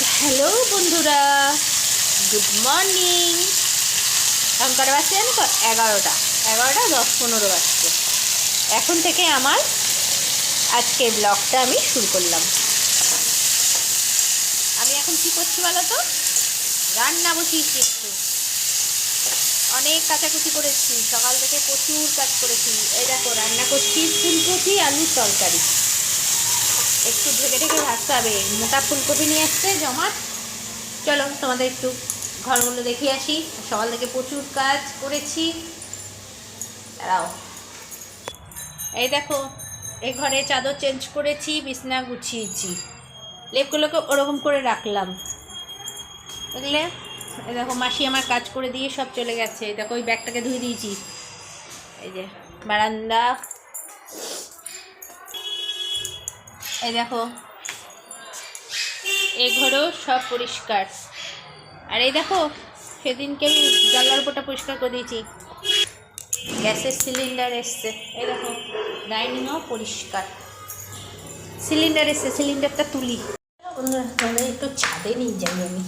Hello বন্ধুরা, good morning. এখন কটা বাজছে জানো তো? 11:10 বাজছে। এখন থেকে আমার আজকের ব্লগটা আমি শুরু করলাম। আমি এখন কি করছি বলো তো? রান্না বসিয়েছি। একটু অনেক কাচাকুচি করেছি, সকাল থেকে প্রচুর কাজ করেছি। এই দেখো রান্না করছি ফুলকপি আলুর তরকারি। একটু ঢেকে ঢেকে ভাজতে হবে। মোটা ফুলকপি নিয়ে আসছে জমাট। চলো তোমাদের একটু ঘরগুলো দেখিয়ে আসি। সকাল থেকে প্রচুর কাজ করেছি। দাঁড়াও, এই দেখো, এই ঘরে চাদর চেঞ্জ করেছি, বিছনা গুছিয়েছি, লেপগুলোকে ওরকম করে রাখলাম, বুঝলে? এই দেখো মাসি আমার কাজ করে দিয়ে সব চলে গেছে। দেখো ওই ব্যাগটাকে ধুয়ে দিয়েছি। এই যে বারান্দা, এই দেখো এই ঘরও সব পরিষ্কার। আর এই দেখো সেদিনকে আমি জানলার উপরটা পরিষ্কার করে দিয়েছি। গ্যাসের সিলিন্ডার এসছে, এই দেখো ডাইনিংও পরিষ্কার। সিলিন্ডার এসছে, সিলিন্ডারটা তুলি। তোমাদের একটু ছাদে নিয়ে যাই আমি।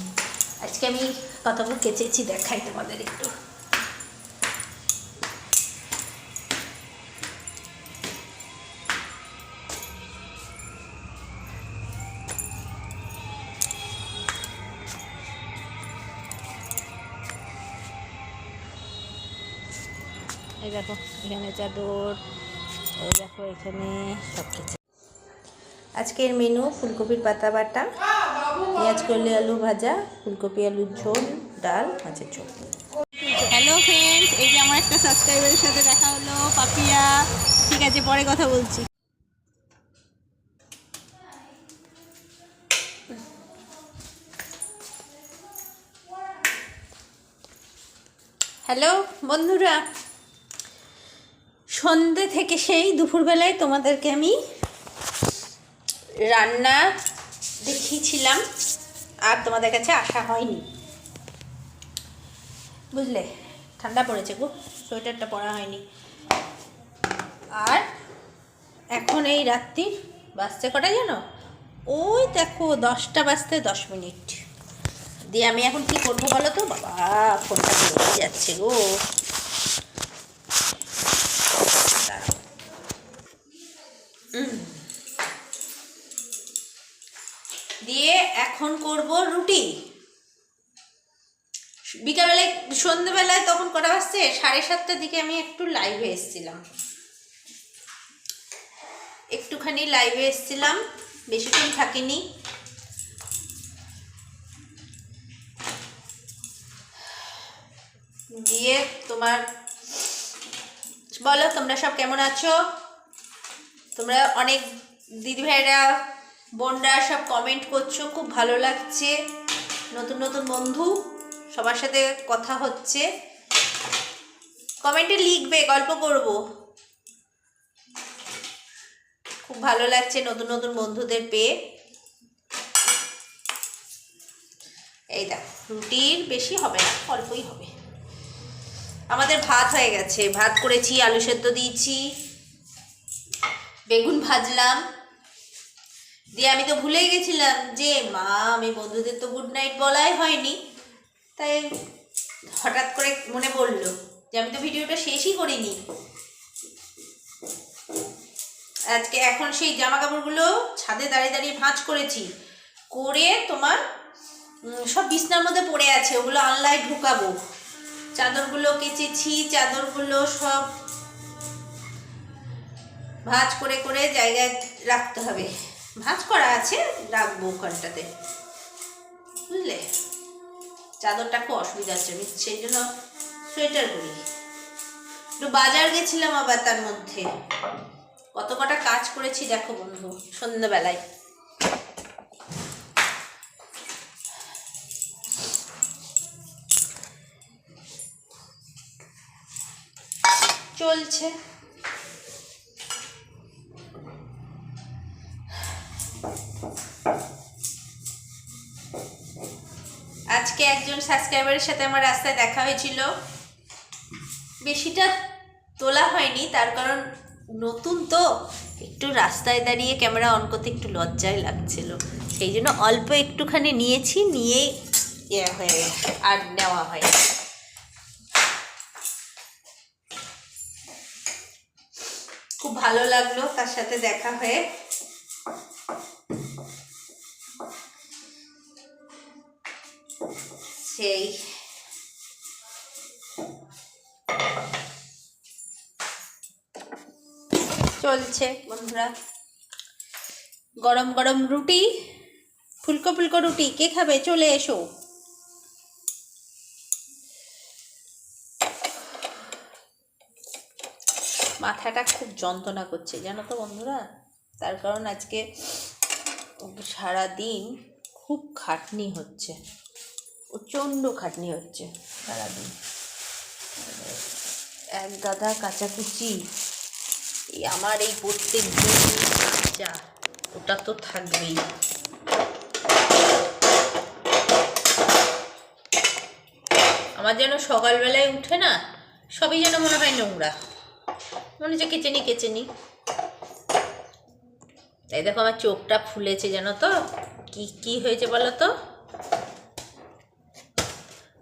আজকে আমি কতগুলো কেচেছি দেখাই তোমাদের একটু। এই দেখো এখানে চাদর, এই দেখো এখানে সব কিছু। আজকের মেনু ফুলকপির পাতা বাটা, পেঁয়াজ কলি আলু ভাজা, ফুলকপি আলুর ঝোল, ডাল, মাছের ঝোল। হ্যালো ফ্রেন্ডস, এই যে আমার একটা সাবস্ক্রাইবারের সাথে দেখা হলো, পাপিয়া। ঠিক আছে, পরে কথা বলছি। হ্যালো বন্ধুরা, সন্ধ্যে থেকে সেই দুপুরবেলায় তোমাদেরকে আমি রান্না দেখিয়েছিলাম, আর তোমাদের কাছে আসা হয়নি, বুঝলে? ঠান্ডা পড়েছে গো, সোয়েটারটা পরা হয়নি। আর এখন এই রাত্রির বাজছে কটা জানো? ওই দেখো 10টা বাজতে 10 মিনিট। দিয়ে আমি এখন কি করবো বলো তো? বাবা ফোনটা বেরিয়ে যাচ্ছে গো। দিয়ে এখন করব রুটি। বিকালবেলায় সন্ধ্যেবেলায় তখন কটা বাজছে? 7:30টার দিকে আমি একটু লাইভে এসেছিলাম, একটুখানি লাইভে এসেছিলাম, বেশিক্ষণ থাকিনি। দিয়ে তোমার বলো তোমরা সব কেমন আছো? তোমরা অনেক দিদিভাইরা বোনরা সব কমেন্ট করছো, খুব ভালো লাগছে। নতুন নতুন বন্ধু, সবার সাথে কথা হচ্ছে। কমেন্টে লিখবে, গল্প করব। খুব ভালো লাগছে নতুন নতুন বন্ধুদের পেয়ে। এই দেখো রুটির বেশি হবে না, অল্পই হবে। আমাদের ভাত হয়ে গেছে, ভাত করেছি, আলু সেদ্ধ দিয়েছি, বেগুন ভাজলাম। দিয়ে আমি তো ভুলেই গেছিলাম যে মা, আমি বন্ধুদের তো গুড নাইট বলাই হয়নি, তাই হঠাৎ করে মনে পড়লো যে আমি তো ভিডিওটা শেষই করিনি আজকে। এখন সেই জামা কাপড়গুলো ছাদে দাঁড়িয়ে দাঁড়িয়ে ভাঁজ করেছি, করে তোমার সব বিছনার মধ্যে পড়ে আছে, ওগুলো আনলায় ঢুকাবো। চাদরগুলো কেচেছি, চাদরগুলো সব ভাঁজ করে করে জায়গায় রাখতে হবে। ভাঁজ করা আছে, রাখবো ওখানটাতে, বুঝলে? চাদরটা খুব অসুবিধা হচ্ছে, আমি সেই জন্য সোয়েটার করি। একটু বাজার গেছিলাম, আবার তার মধ্যে কত কটা কাজ করেছি দেখো বন্ধু সন্ধ্যাবেলায়। চলছে। আজকে একজন সাবস্ক্রাইবারের সাথে আমার রাস্তায় দেখা হয়েছিল। বেশিটা তোলা হয়নি, তার কারণ নতুন তো, একটু রাস্তায় দাঁড়িয়ে ক্যামেরা অন করতে একটু লজ্জাই লাগছিল। সেই জন্য অল্প একটুখানি নিয়েছি, নিয়ে ইয়ে হয়ে গেছে, আর নেওয়া হয়। খুব ভালো লাগলো তার সাথে দেখা হয়ে। সেই চলছে বন্ধুরা, গরম গরম রুটি, ফুলকো ফুলকো রুটি। কে খাবে? চলে এসো। মাথাটা খুব যন্ত্রণা করছে জানো তো বন্ধুরা, তার কারণ আজকে সারাদিন খুব খাটনি হচ্ছে, প্রচণ্ড খাটনি হচ্ছে সারাদিন। এক গাদা কাচাকুচি, এই আমার এই প্রত্যেক দিন কাঁচা, ওটা তো থাকবেই। আমার যেন সকালবেলায় উঠে না সবই যেন মনে হয় নোংরা, মনে হচ্ছে কেচেনি কেচেনি। তাই দেখো আমার চোখটা ফুলেছে জানো তো, কি কি হয়েছে বলো তো?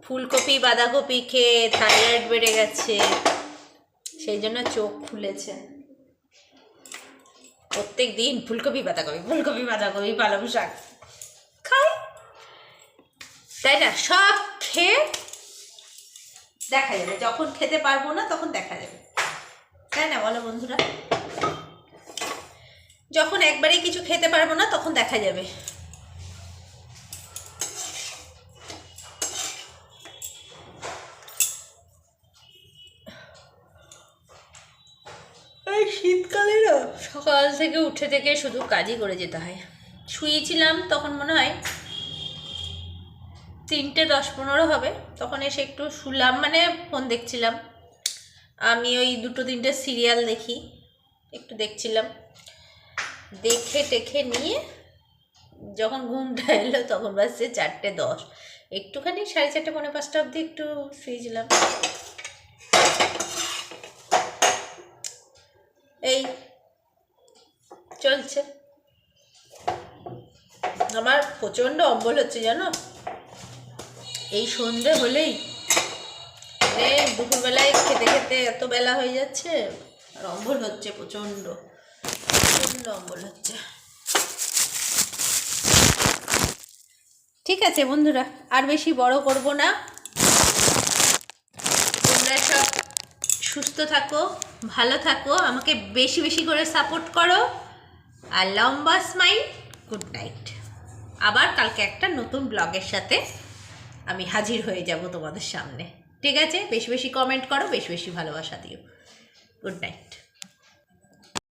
ফুলকপি বাঁধাকপি খেয়ে থাইরয়েড বেড়ে গেছে, সেই জন্য চোখ ফুলেছে। প্রত্যেক দিন ফুলকপি বাঁধাকপি পালং শাক খাই, তাই না? সব খেয়ে দেখা যাবে, যখন খেতে পারবো না তখন দেখা যাবে, তাই না বলো বন্ধুরা? যখন একবারেই কিছু খেতে পারবো না তখন দেখা যাবে। এই শীতকালে না সকাল থেকে উঠে থেকে শুধু কাজই করে যেতে হয়। শুয়েছিলাম তখন মনে হয় 3:10-15 হবে, তখন এসে একটু শুলাম, মানে ফোন দেখছিলাম। আমি ওই 2-3টে সিরিয়াল দেখি, একটু দেখছিলাম, দেখে টেখে নিয়ে যখন ঘুমটা এলো তখন বাজছে 4:10, একটুখানি 4:30-4:45 অবধি একটু শুয়েছিলাম। এই চলছে। আমার প্রচণ্ড অম্বল হচ্ছে জানো, এই সন্ধে হলেই, মানে দুপুরবেলায় খেতে খেতে এত বেলা হয়ে যাচ্ছে, আর অম্বল হচ্ছে, প্রচণ্ড প্রচণ্ড অম্বল হচ্ছে। ঠিক আছে বন্ধুরা, আর বেশি বড় করব না। তোমরা সব সুস্থ থাকো, ভালো থাকো, আমাকে বেশি বেশি করে সাপোর্ট করো, আর লম্বা স্মাইল। Good night. আবার কালকে একটা নতুন ব্লগের সাথে আমি হাজির হয়ে যাব তোমাদের সামনে। ঠিক আছে? বেশি বেশি কমেন্ট করো, বেশি বেশি ভালোবাসা দিও। Good night.